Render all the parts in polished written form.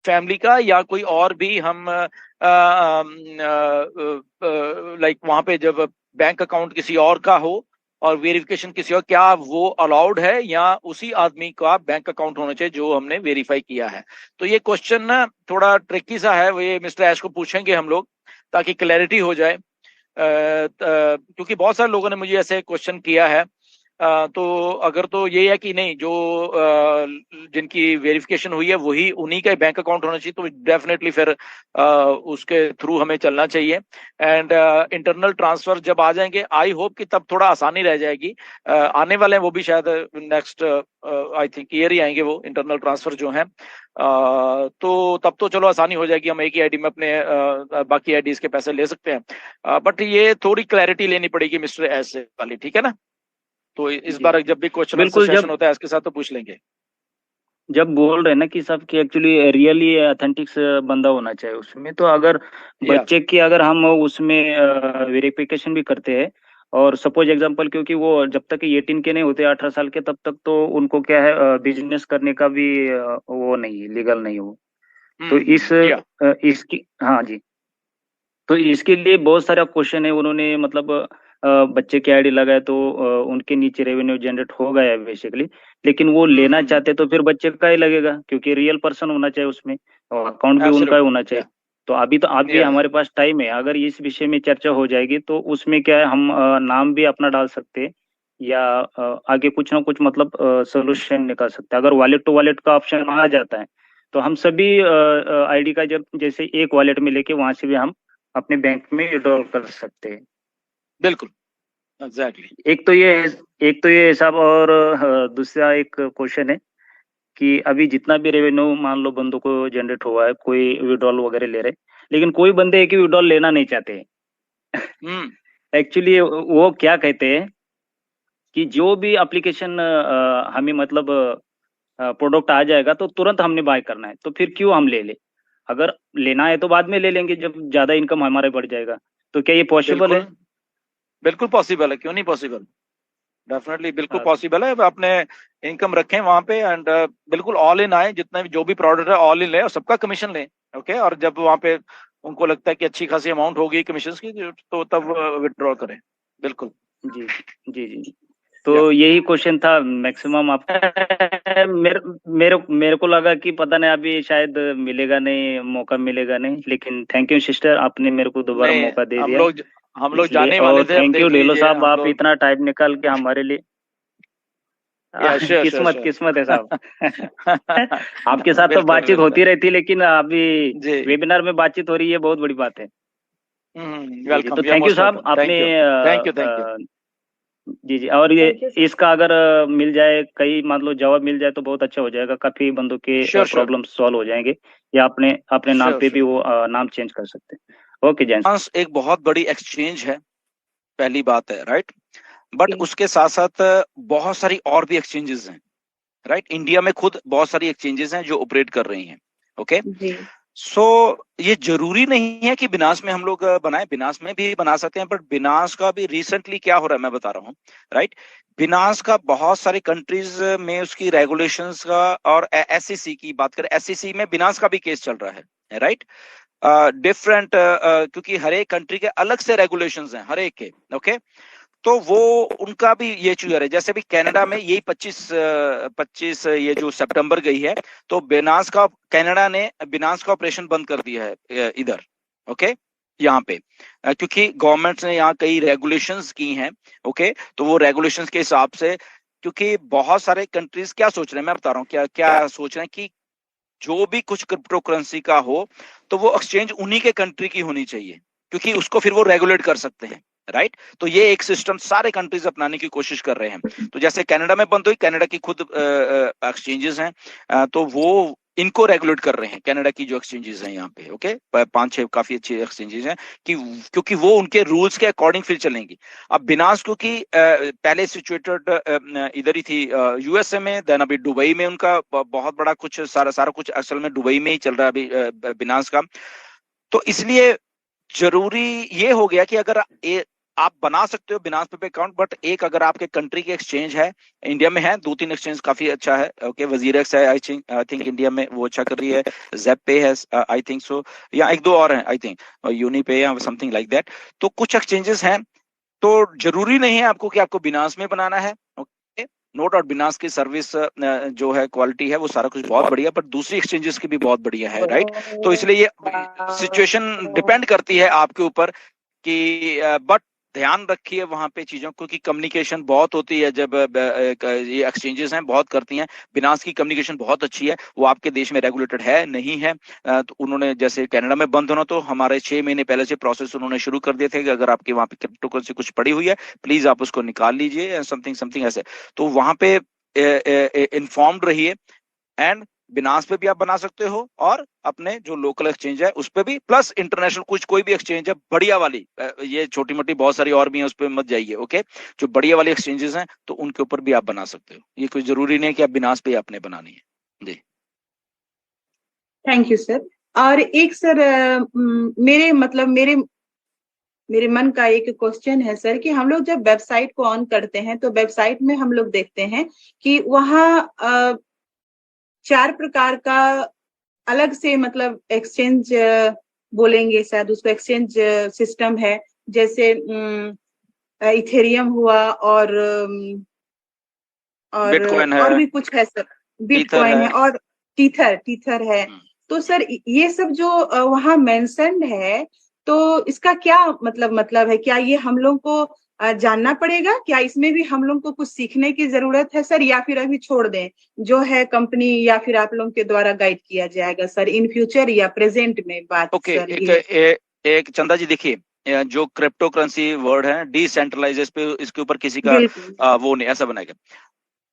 Family का या कोई और भी हम लाइक वहां पे जब बैंक अकाउंट किसी और का हो और वेरिफिकेशन किसी और, क्या वो अलाउड है या उसी आदमी का बैंक अकाउंट होना चाहिए जो हमने वेरीफाई किया है? तो ये क्वेश्चन ना थोड़ा ट्रिकी सा है, वो ये मिस्टर ऐश को पूछेंगे हम लोग ताकि क्लैरिटी हो जाए। क्योंकि बहुत सारे लोगों ने मुझे ऐसे क्वेश्चन किया है। तो अगर तो ये है कि नहीं, जो जिनकी वेरिफिकेशन हुई है वही उन्हीं का बैंक अकाउंट होना चाहिए, तो डेफिनेटली फिर उसके थ्रू हमें चलना चाहिए। एंड इंटरनल ट्रांसफर जब आ जाएंगे, आई होप कि तब थोड़ा आसानी रह जाएगी। आने वाले हैं वो भी शायद नेक्स्ट आई थिंक ईयर ही आएंगे वो इंटरनल ट्रांसफर जो हैं। तो तब तो चलो आसानी हो जाएगी, हम एक ही आईडी में अपने बाकी आईडीज के पैसे ले सकते हैं। बट ये थोड़ी क्लैरिटी लेनी पड़ेगी मिस्टर एस वाली, ठीक है ना? तो इस जी बार जब भी क्वेश्चन आंसर बिल्कुल। सेशन होता है इसके साथ तो पूछ लेंगे। जब बोल रहे हैं ना कि सब कि एक्चुअली रियली ऑथेंटिक बंदा होना चाहिए उसमें, तो अगर या बच्चे की अगर हम उसमें वेरिफिकेशन भी करते हैं, और सपोज एग्जांपल, क्योंकि वो जब तक 18 के नहीं होते, 18 साल के, तब तक तो उनको क्या है, बिजनेस करने का भी वो नहीं है, लीगल नहीं हो। तो या इसकी, हाँ जी, तो इसके लिए बहुत सारा क्वेश्चन है। उन्होंने मतलब बच्चे की आईडी लगाए तो उनके नीचे रेवेन्यू जनरेट हो गया है बेसिकली, लेकिन वो लेना हम्म। चाहते तो फिर बच्चे का ही लगेगा, क्योंकि रियल पर्सन होना चाहिए उसमें, और अकाउंट भी उनका ही एब्सोल्युटली। होना चाहिए। या तो अभी तो अभी या हमारे पास टाइम है, अगर इस विषय में चर्चा हो जाएगी तो उसमें क्या है, हम नाम भी अपना डाल सकते हैं, या आगे कुछ ना कुछ मतलब सोल्यूशन निकाल सकते हैं। अगर वॉलेट टू वॉलेट का ऑप्शन आ जाता है, तो हम सभी आईडी का जब जैसे एक वॉलेट में लेके वहां से भी हम अपने बैंक में विड्रॉल कर सकते हैं। बिल्कुल, एग्जैक्टली। एक तो ये एक तो ये हिसाब, और दूसरा एक क्वेश्चन है कि अभी जितना भी रेवेन्यू मान लो बंदों को जनरेट हुआ है, कोई विड्रॉल वगैरह ले रहे, लेकिन कोई बंदे है कि विड्रॉल लेना नहीं चाहते हम्म एक्चुअली वो क्या कहते हैं कि जो भी एप्लीकेशन हमें मतलब प्रोडक्ट आ जाएगा तो तुरंत हमने बाय करना है, तो फिर क्यों हम ले ले? अगर लेना है तो बाद में ले लेंगे जब ज्यादा इनकम हमारे बढ़ जाएगा। तो क्या ये पॉसिबल बिल्कुल, है? बिल्कुल पॉसिबल है, क्यों नहीं पॉसिबल? डेफिनेटली बिल्कुल हाँ पॉसिबल है। अपने इनकम रखें वहां पे एंड बिल्कुल ऑल इन आए, जितना भी जो भी प्रोडक्ट है ऑल इन ले और सबका कमीशन लें। ओके, और जब वहां पे उनको लगता है कि अच्छी खासी अमाउंट होगी कमीशन की, तो तब विड्रॉ करें। बिल्कुल। जी जी जी। या तो यही क्वेश्चन था मैक्सिमम आप मेरे मेरे मेरे को लगा कि पता नहीं अभी शायद मिलेगा नहीं, मौका मिलेगा नहीं, लेकिन थैंक यू सिस्टर, आपने मेरे को दोबारा नहीं, मौका दे हम दिया लोग हम लोग इसलिए। जाने ही वाले और थे, अब थैंक यू देख ढेलो लीजिए साहब, हम आप लोग। इतना टाइम निकाल के हमारे लिए या श्योर श्योर किस्मत श्योर। किस्मत है साहब आपके साथ तो बिल्कुल बातचीत बिल्कुल। होती रहती, लेकिन अभी जी। वेबिनार में बातचीत हो रही है, बहुत बड़ी बात है। जी जी, तो वेलकम, या थैंक यू मोस्ट साहब वेलकम, आपने thank you. Thank you thank you. जी जी। और ये थैंक यू सर। इसका अगर मिल जाए, कई मान लो जवाब मिल जाए तो बहुत अच्छा हो जाएगा, काफी बंदों के श्योर श्योर प्रॉब्लम सॉल्व हो जाएंगे, या अपने अपने नाम श्योर पे भी श्योर। वो नाम चेंज कर सकते हैं। ओके जैन। फ्रांस एक बहुत बड़ी एक्सचेंज है, पहली बात है, राइट? बट जी उसके साथ साथ बहुत सारी और भी एक्सचेंजेस हैं, राइट? इंडिया में खुद बहुत सारी एक्सचेंजेस हैं जो ऑपरेट कर रही हैं। ओके, जी सो ये जरूरी नहीं है कि बिनास में हम लोग बनाए, बिनास में भी बना सकते हैं, बट बिनास का भी रिसेंटली क्या हो रहा है मैं बता रहा हूँ, राइट? बिनास का बहुत सारी कंट्रीज में उसकी रेगुलेशंस का, और एसईसी की बात करें, एसईसी में बिनास का भी केस चल रहा है, राइट? डिफरेंट, क्योंकि हर एक कंट्री के अलग से रेगुलेशंस हैं हर एक के। ओके, तो वो उनका भी ये चीज है, जैसे भी कनाडा में यही 25 ये जो सितंबर गई है, तो बिनास का, कनाडा ने बिनास का ऑपरेशन बंद कर दिया है इधर। ओके, यहाँ पे क्योंकि गवर्नमेंट ने यहाँ कई रेगुलेशंस की हैं। ओके, तो वो रेगुलेशंस के हिसाब से, क्योंकि बहुत सारे कंट्रीज क्या सोच रहे हैं, मैं बता रहा हूँ क्या क्या सोच रहे हैं, कि जो भी कुछ क्रिप्टो करेंसी का हो तो वो एक्सचेंज उन्हीं के कंट्री की होनी चाहिए, क्योंकि उसको फिर वो रेगुलेट कर सकते हैं, राइट? तो ये एक सिस्टम सारे कंट्रीज अपनाने की कोशिश कर रहे हैं। तो जैसे कनाडा में बंद हुई, कनाडा की खुद एक्सचेंजेस हैं, तो वो इनको रेगुलेट कर रहे हैं, कनाडा की जो एक्सचेंजेस हैं यहाँ पे। ओके, 5-6 काफी अच्छी एक्सचेंजेस हैं, कि क्योंकि वो उनके रूल्स के अकॉर्डिंग फिर चलेंगी। अब बिनास क्योंकि पहले सिचुएटेड इधर ही थी यूएसए में, देन अभी दुबई में उनका बहुत बड़ा कुछ सारा सारा कुछ असल में दुबई में ही चल रहा है अभी बिनास का। तो इसलिए जरूरी ये हो गया कि अगर आप बना सकते हो बिनास पे अकाउंट, बट एक अगर आपके कंट्री के एक्सचेंज है, इंडिया में है 2-3 एक्सचेंज काफी अच्छा है, ओके, वजीरेक्स है, आई थिंक इंडिया में वो अच्छा कर रही है, ज़ेप है, आई थिंक सो, या एक दो और हैं आई थिंक, यूनिपे या समथिंग लाइक दैट। तो कुछ एक्सचेंजेस हैं, तो जरूरी नहीं है आपको कि आपको बिनास में बनाना है, ओके। नो डाउट बिनास की सर्विस जो है, क्वालिटी है, वो सारा कुछ बहुत बढ़िया, पर दूसरी एक्सचेंजेस की भी बहुत बढ़िया है, राइट। तो इसलिए ये सिचुएशन डिपेंड करती है आपके ऊपर कि बट ध्यान रखिए वहां पे चीजों को, कि कम्युनिकेशन बहुत होती है जब ये एक्सचेंजेस हैं, बहुत करती हैं। बिनास की कम्युनिकेशन बहुत अच्छी है, वो आपके देश में रेगुलेटेड है नहीं है, तो उन्होंने जैसे कनाडा में बंद होना, तो हमारे 6 महीने पहले से प्रोसेस उन्होंने शुरू कर दिए थे कि अगर आपके वहां पे क्रिप्टो करेंसी कुछ पड़ी हुई है, प्लीज आप उसको निकाल लीजिए, समथिंग समथिंग ऐसे। तो वहां पे इन्फॉर्म्ड रहिए, एंड बिनास पे भी आप बना सकते हो, और अपने जो लोकल एक्सचेंज है उस पे भी, प्लस इंटरनेशनल कुछ कोई भी एक्सचेंज है बढ़िया वाली, ये छोटी मोटी बहुत सारी और भी है, उस पे मत जाइए, ओके। जो बढ़िया वाली एक्सचेंजेस हैं तो उनके ऊपर भी आप बना सकते हो, ये कोई जरूरी नहीं है कि आप बिनास पे आपने बनानी है जी। Thank you sir. और एक सर मेरे मतलब मेरे मन का एक क्वेश्चन है सर, कि हम लोग जब वेबसाइट को ऑन करते हैं तो वेबसाइट में हम लोग देखते हैं कि वहाँ 4 प्रकार का अलग से मतलब एक्सचेंज बोलेंगे शायद उसको, एक्सचेंज सिस्टम है, जैसे इथेरियम हुआ, बिटकॉइन है, और भी कुछ है सर, बिटकॉइन है, और टीथर है। तो सर ये सब जो वहाँ मेंशन्ड है, तो इसका क्या मतलब है? क्या ये हम लोग को जानना पड़ेगा? क्या इसमें भी हम लोग को कुछ सीखने की जरूरत है सर, या फिर अभी छोड़ दें, जो है कंपनी या फिर आप लोगों के द्वारा गाइड किया जाएगा सर इन फ्यूचर या प्रेजेंट में बात? ओके, सर एक चंदा जी देखिए, जो क्रिप्टो करेंसी वर्ड है डिसेंट्रलाइज, इस पे इसके ऊपर किसी का वो नहीं ऐसा बनाएगा।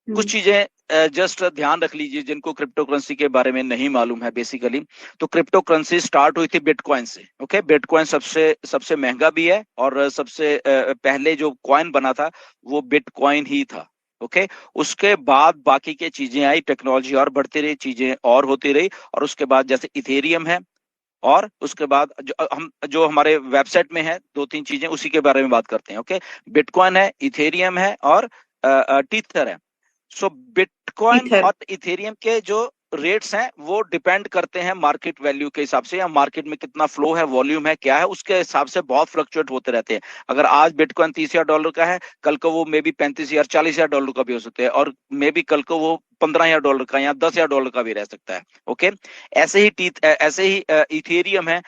कुछ चीजें जस्ट ध्यान रख लीजिए जिनको क्रिप्टो करेंसी के बारे में नहीं मालूम है बेसिकली। तो क्रिप्टो करेंसी स्टार्ट हुई थी बिटकॉइन से, ओके। बिटकॉइन सबसे महंगा भी है, और सबसे पहले जो कॉइन बना था वो बिटकॉइन ही था, ओके। उसके बाद बाकी के चीजें आई, टेक्नोलॉजी और बढ़ती रही, चीजें और होती रही, और उसके बाद जैसे इथेरियम है, और उसके बाद जो हमारे वेबसाइट में है 2-3 चीजें, उसी के बारे में बात करते हैं, ओके। बिटकॉइन है, इथेरियम है, और टीथर है। सो बिटकॉइन और इथेरियम के जो रेट्स हैं वो डिपेंड करते हैं मार्केट वैल्यू के हिसाब से, या मार्केट में कितना फ्लो है, वॉल्यूम है, क्या है, उसके हिसाब से बहुत फ्लक्चुएट होते रहते हैं। अगर आज बिटकॉइन $30,000 का है, कल को वो मे बी $35,000 $40,000 का भी हो सकता है, और मे बी कल को वो $15,000 का या $10,000 का भी रह सकता है, ओके। ऐसे ही इथेरियम है,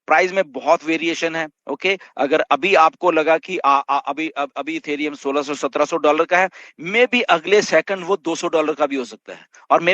प्राइस में बहुत वेरिएशन है, ओके। अगर अभी आपको लगा कि अभी इथेरियम $1,600-1700 का है, मे बी अगले सेकंड वो $200 का भी हो सकता है, और मे